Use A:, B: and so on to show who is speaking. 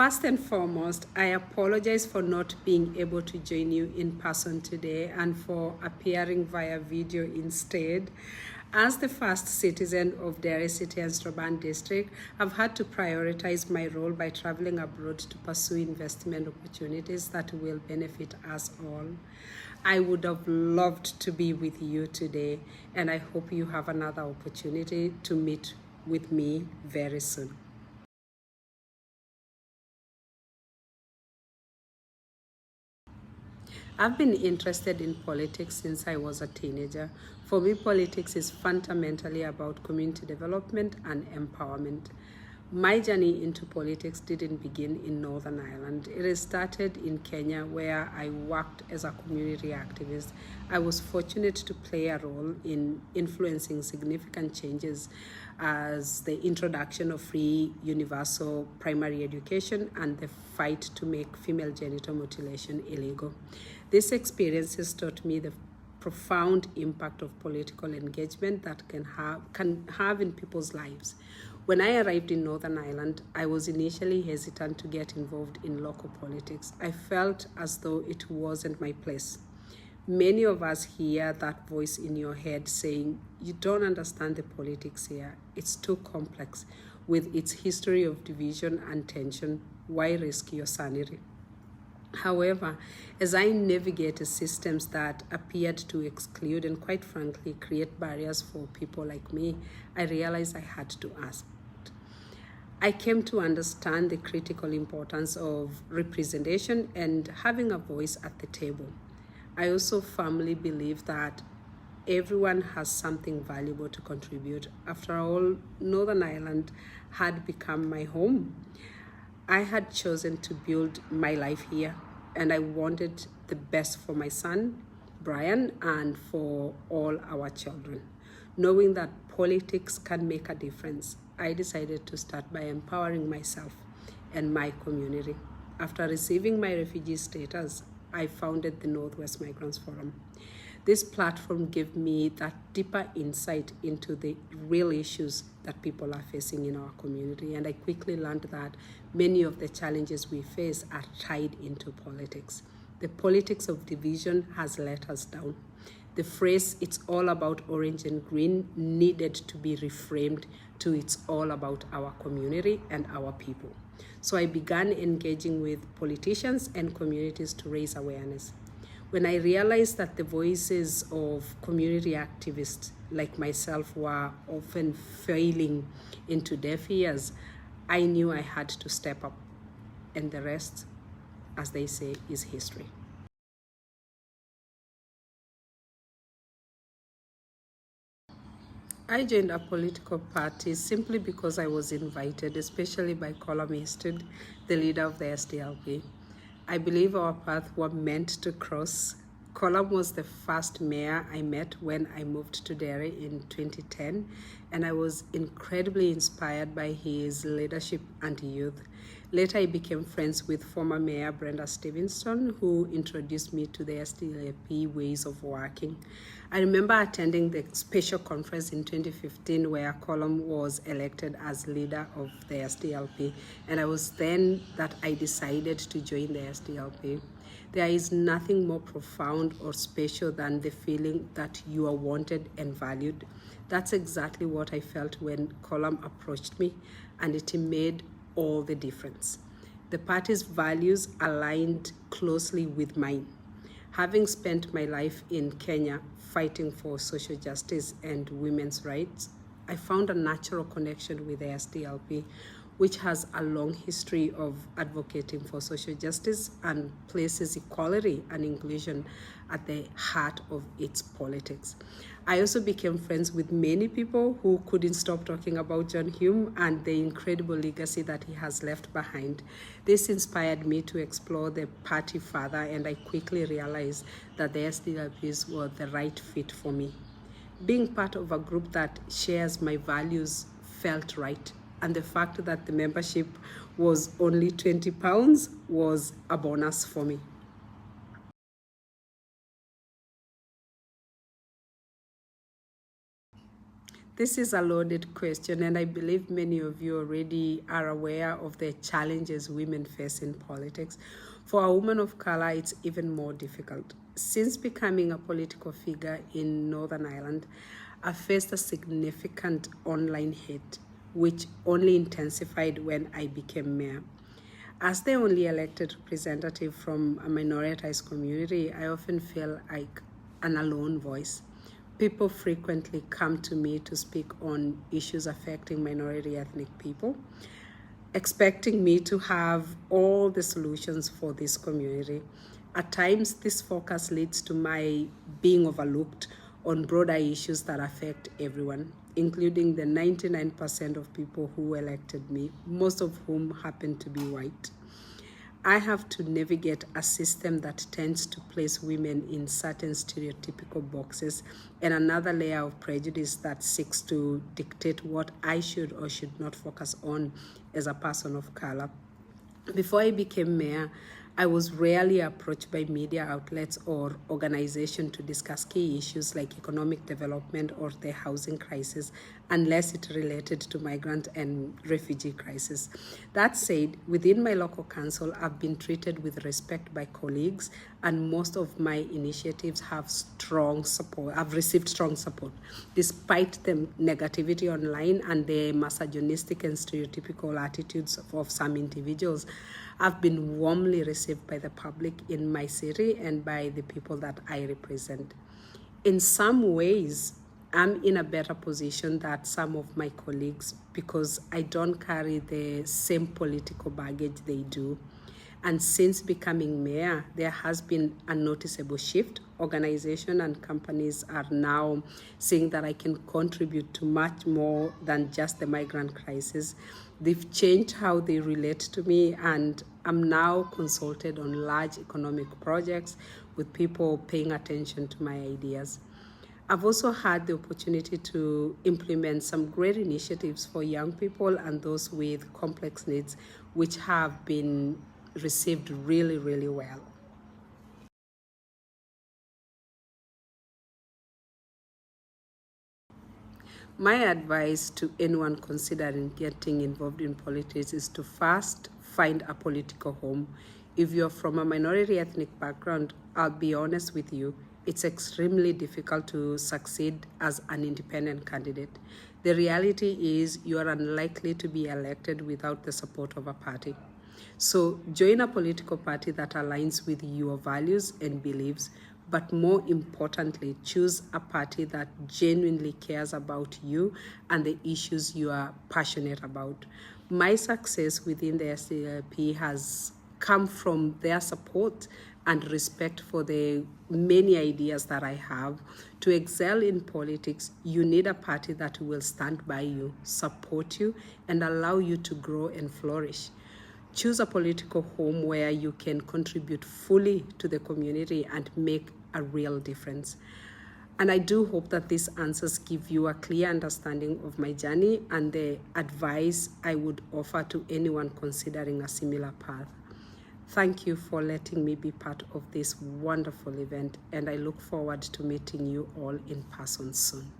A: First and foremost, I apologize for not being able to join you in person today and for appearing via video instead. As the first citizen of Derry City and Strabane District, I've had to prioritize my role by traveling abroad to pursue investment opportunities that will benefit us all. I would have loved to be with you today, and I hope you have another opportunity to meet with me very soon. I've been interested in politics since I was a teenager. For me, politics is fundamentally about community development and empowerment. My journey into politics didn't begin in Northern Ireland. It started in Kenya, where I worked as a community activist. I was fortunate to play a role in influencing significant changes as the introduction of free universal primary education and the fight to make female genital mutilation illegal. These experiences taught me the profound impact of political engagement that can have in people's lives. When I arrived in Northern Ireland, I was initially hesitant to get involved in local politics. I felt as though it wasn't my place. Many of us hear that voice in your head saying, "You don't understand the politics here. It's too complex. With its history of division and tension, why risk your sanity?" However, as I navigated systems that appeared to exclude and, quite frankly, create barriers for people like me, I realized I had to ask. I came to understand the critical importance of representation and having a voice at the table. I also firmly believe that everyone has something valuable to contribute. After all, Northern Ireland had become my home. I had chosen to build my life here, and I wanted the best for my son, Brian, and for all our children. Knowing that politics can make a difference, I decided to start by empowering myself and my community. After receiving my refugee status, I founded the Northwest Migrants Forum. This platform gave me that deeper insight into the real issues that people are facing in our community, and I quickly learned that many of the challenges we face are tied into politics. The politics of division has let us down. The phrase, "it's all about orange and green," needed to be reframed to "it's all about our community and our people." So I began engaging with politicians and communities to raise awareness. When I realized that the voices of community activists like myself were often failing into deaf ears, I knew I had to step up. And the rest, as they say, is history. I joined a political party simply because I was invited, especially by Colum Eastwood, the leader of the SDLP. I believe our paths were meant to cross. Colum was the first mayor I met when I moved to Derry in 2010, and I was incredibly inspired by his leadership and youth. Later, I became friends with former Mayor Brenda Stevenson, who introduced me to the SDLP ways of working. I remember attending the special conference in 2015 where Colum was elected as leader of the SDLP, and it was then that I decided to join the SDLP. There is nothing more profound or special than the feeling that you are wanted and valued. That's exactly what I felt when Colum approached me, and it made all the difference. The party's values aligned closely with mine. Having spent my life in Kenya fighting for social justice and women's rights, I found a natural connection with the SDLP, which has a long history of advocating for social justice and places equality and inclusion at the heart of its politics. I also became friends with many people who couldn't stop talking about John Hume and the incredible legacy that he has left behind. This inspired me to explore the party further, and I quickly realized that the SDLPs were the right fit for me. Being part of a group that shares my values felt right, and the fact that the membership was only £20 was a bonus for me. This is a loaded question, and I believe many of you already are aware of the challenges women face in politics. For a woman of color, it's even more difficult. Since becoming a political figure in Northern Ireland, I faced a significant online hate, which only intensified when I became mayor. As the only elected representative from a minoritized community, I often feel like an alone voice. People frequently come to me to speak on issues affecting minority ethnic people, expecting me to have all the solutions for this community. At times, this focus leads to my being overlooked on broader issues that affect everyone, including the 99% of people who elected me, most of whom happen to be white. I have to navigate a system that tends to place women in certain stereotypical boxes, and another layer of prejudice that seeks to dictate what I should or should not focus on as a person of color. Before I became mayor, I was rarely approached by media outlets or organizations to discuss key issues like economic development or the housing crisis, unless it related to migrant and refugee crisis. That said, within my local council, I've been treated with respect by colleagues, and most of my initiatives have strong support. I've received strong support, despite the negativity online and the misogynistic and stereotypical attitudes of some individuals. I've been warmly received by the public in my city and by the people that I represent. In some ways, I'm in a better position than some of my colleagues because I don't carry the same political baggage they do. And since becoming mayor, there has been a noticeable shift. Organizations and companies are now seeing that I can contribute to much more than just the migrant crisis. They've changed how they relate to me, and I'm now consulted on large economic projects with people paying attention to my ideas. I've also had the opportunity to implement some great initiatives for young people and those with complex needs, which have been received really, really well. My advice to anyone considering getting involved in politics is to first find a political home. If you're from a minority ethnic background, I'll be honest with you, it's extremely difficult to succeed as an independent candidate. The reality is you are unlikely to be elected without the support of a party. So join a political party that aligns with your values and beliefs, but more importantly, choose a party that genuinely cares about you and the issues you are passionate about. My success within the SDLP has come from their support and respect for the many ideas that I have. To excel in politics, you need a party that will stand by you, support you, and allow you to grow and flourish. Choose a political home where you can contribute fully to the community and make a real difference. And I do hope that these answers give you a clear understanding of my journey and the advice I would offer to anyone considering a similar path. Thank you for letting me be part of this wonderful event, and I look forward to meeting you all in person soon.